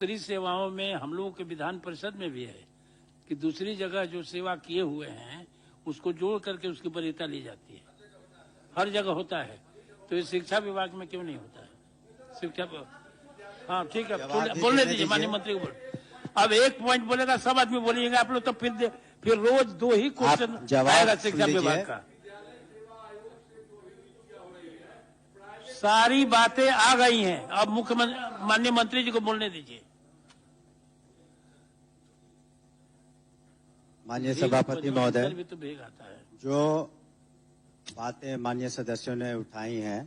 दूसरी सेवाओं में हम लोगों के विधान परिषद में भी है कि दूसरी जगह जो सेवा किए हुए हैं उसको जोड़ करके उसकी वरीयता ली जाती है। हर जगह होता है, तो ये शिक्षा विभाग में क्यों नहीं होता है? शिक्षा, हाँ ठीक है, बोलने दीजिए माननीय मंत्री को। बोल, अब एक पॉइंट बोलेगा, सब आदमी बोलिएगा आप लोग, तो फिर रोज दो ही क्वेश्चन आएगा शिक्षा विभाग का। सारी बातें आ गई हैं, अब मुख्यमंत्री माननीय मंत्री जी को बोलने दीजिए। माननीय सभापति महोदय, तो भेग आता है। जो बातें माननीय सदस्यों ने उठाई हैं,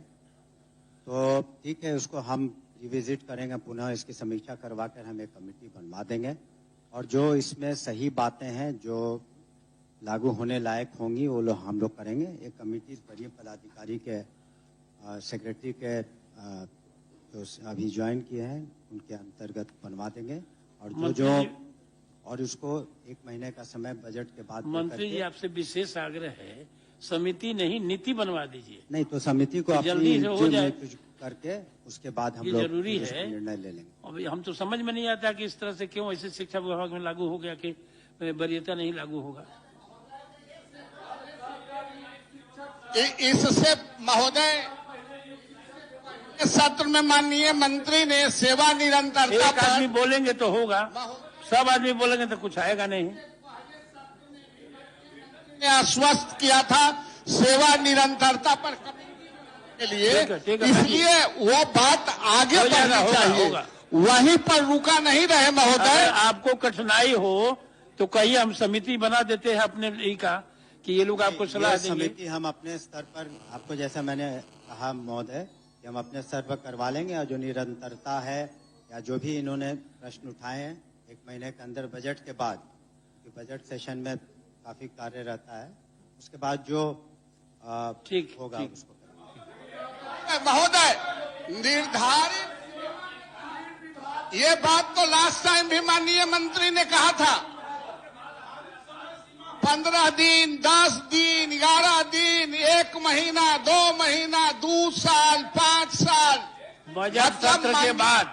तो ठीक है, उसको हम रिविजिट करेंगे, पुनः इसकी समीक्षा करवा कर हम एक कमेटी बनवा देंगे, और जो इसमें सही बातें हैं जो लागू होने लायक होंगी वो लोग हम लोग करेंगे। एक कमेटी वरीय पदाधिकारी के सेक्रेटरी के जो अभी ज्वाइन किए हैं उनके अंतर्गत बनवा देंगे, और जो और उसको 1 महीने का समय बजट के बाद। मंत्री जी आपसे विशेष आग्रह है, समिति नहीं नीति बनवा दीजिए। नहीं तो समिति को जल्दी से हो जाए करके उसके बाद हम लोग जरूरी है निर्णय ले लेंगे। अभी हम तो समझ में नहीं आता कि इस तरह से क्यों ऐसे शिक्षा विभाग में लागू हो गया कि वरीयता नहीं लागू होगा। इससे महोदय सत्र में माननीय मंत्री ने सेवा निरंतरता पर आदमी बोलेंगे तो होगा, सब आदमी बोलेंगे तो कुछ आएगा नहीं। आश्वस्त किया था सेवा निरंतरता पर के लिए, इसलिए वो बात आगे बढ़नी चाहिए, वहीं पर रुका नहीं रहे महोदय। आपको कठिनाई हो तो कहिए, हम समिति बना देते हैं अपने ही का कि ये लोग आपको सलाह देंगे। समिति हम अपने स्तर पर, आपको जैसा मैंने कहा महोदय, कि हम अपने स्तर पर करवा लेंगे, और जो निरंतरता है या जो भी इन्होंने प्रश्न उठाए हैं 1 महीने के अंदर बजट के बाद, क्योंकि बजट सेशन में काफी कार्य रहता है, उसके बाद जो ठीक होगा उसको महोदय निर्धारित। ये बात तो लास्ट टाइम भी माननीय मंत्री ने कहा था, 15 दिन, 10 दिन, 11 दिन, 1 महीना, 2 महीना, 2 साल, 5 साल बजट सत्र के बाद,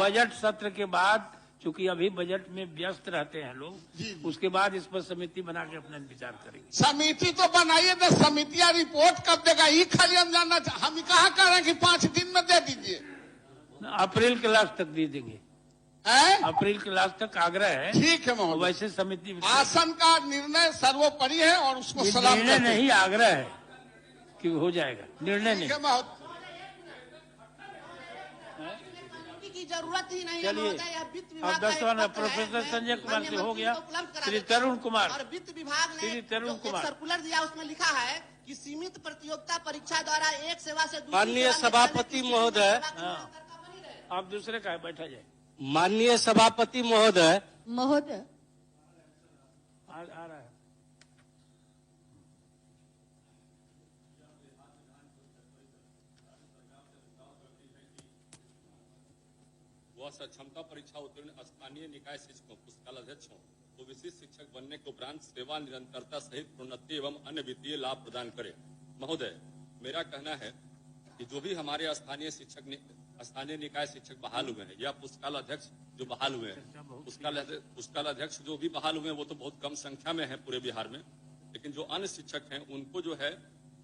बजट सत्र के बाद, चूंकि अभी बजट में व्यस्त रहते हैं लोग, उसके बाद इस पर समिति बना के अपना विचार करेंगे। समिति तो बनाइए, तो समितियां रिपोर्ट कब देगा ये खाली हम जानना चाहते। हम कहाँ कह रहे हैं कि 5 दिन में दे दीजिए, अप्रैल के लास्ट तक दे देंगे। अप्रैल के लास्ट तक आग्रह है। ठीक है महोदय, वैसे समिति आसन का निर्णय सर्वोपरि है और उसको सलाम निर्णय नहीं, आग्रह है कि हो जाएगा, निर्णय नहीं की जरूरत ही नहीं। चलिए, अब 10वां प्रोफेसर संजय कुमार से हो गया। श्री तरुण कुमार, और वित्त विभाग ने सर्कुलर दिया, उसमें लिखा है कि सीमित प्रतियोगिता परीक्षा द्वारा एक सेवा से दूसरी। माननीय सभापति महोदय, आप दूसरे का बैठा जाए। माननीय सभापति महोदय, आ रहा है। वह सक्षमता परीक्षा उत्तीर्ण स्थानीय निकाय शिक्षकों, पुस्तकालयाध्यक्षों को विशिष्ट शिक्षक बनने के उपरांत सेवा निरंतरता सहित प्रोन्नति एवं अन्य वित्तीय लाभ प्रदान करे। महोदय, मेरा कहना है कि जो भी हमारे स्थानीय निकाय शिक्षक बहाल हुए हैं या पुस्तकालयाध्यक्ष जो बहाल हुए हैं, पुस्तकालयाध्यक्ष जो भी बहाल हुए हैं वो तो बहुत कम संख्या में है पूरे बिहार में, लेकिन जो अन्य शिक्षक हैं उनको जो है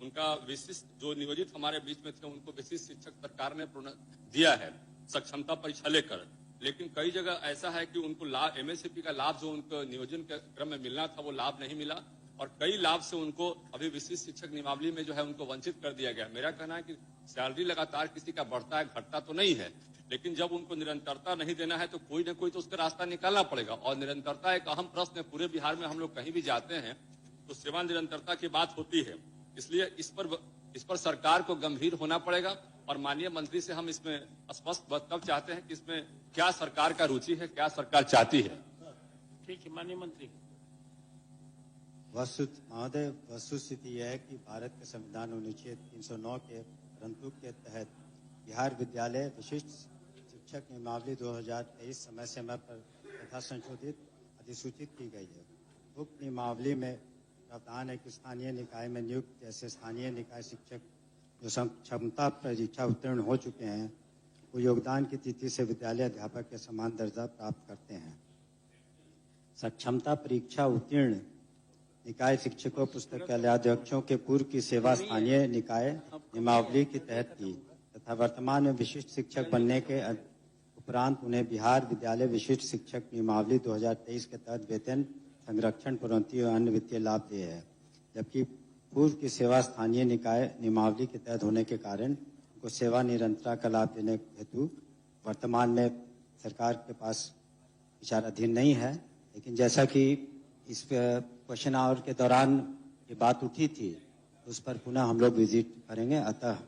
उनका विशिष्ट जो नियोजित हमारे बीच में थे उनको विशिष्ट शिक्षक सरकार ने दिया है सक्षमता परीक्षा लेकर, लेकिन कई जगह ऐसा है कि उनको लाभ, एमएससीपी का लाभ जो उनको नियोजन के क्रम में मिलना था वो लाभ नहीं मिला, और कई लाभ से उनको अभी विशिष्ट शिक्षक नियमावली में जो है उनको वंचित कर दिया गया। मेरा कहना है कि सैलरी लगातार किसी का बढ़ता है घटता तो नहीं है, लेकिन जब उनको निरंतरता नहीं देना है तो कोई न कोई तो उसका रास्ता निकालना पड़ेगा, और निरंतरता एक अहम प्रश्न है। पूरे बिहार में हम लोग कहीं भी जाते हैं तो सेवा निरंतरता की बात होती है, इसलिए इस पर सरकार को गंभीर होना पड़ेगा, और माननीय मंत्री से हम इसमें स्पष्ट वक्तव्य चाहते हैं कि इसमें क्या सरकार का रुचि है, क्या सरकार चाहती है। ठीक है माननीय मंत्री। महोदय, वस्तुस्थिति यह है कि भारत के संविधान अनुच्छेद 309 के परंतु के तहत बिहार विद्यालय विशिष्ट शिक्षक नियमावली 2023 समय समय पर तथा संशोधित अधिसूचित की गई है। उक्त नियमावली में प्रावधान है कि स्थानीय निकाय में नियुक्त जैसे स्थानीय निकाय शिक्षक जो क्षमता परीक्षा उत्तीर्ण हो चुके हैं वो योगदान की तिथि से विद्यालय अध्यापक के समान दर्जा प्राप्त करते हैं। सक्षमता परीक्षा उत्तीर्ण निकाय शिक्षकों पुस्तकालयाध्यक्षों के पूर्व की सेवा स्थानीय निकाय नियमावली के तहत की तथा वर्तमान में विशिष्ट शिक्षक बनने के उपरांत उन्हें बिहार विद्यालय विशिष्ट शिक्षक नियमावली 2023 के तहत वेतन संरक्षण प्रोन्नति और अन्य वित्तीय लाभ दिए हैं, जबकि पूर्व की सेवा स्थानीय निकाय नियमावली के तहत होने के कारण उनको सेवा निरंतरता का लाभ देने हेतु वर्तमान में सरकार के पास विचाराधीन नहीं है। लेकिन जैसा कि इस क्वेश्चन आवर के दौरान ये बात उठी थी, उस पर पुनः हम लोग विजिट करेंगे, अतः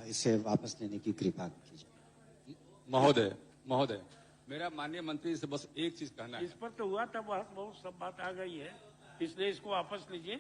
इसे वापस लेने की कृपा कीजिए। महोदय, मेरा माननीय मंत्री से बस एक चीज कहना है। इस पर तो हुआ था बहुत सब बात आ गई है, इसलिए इसको वापस लीजिए।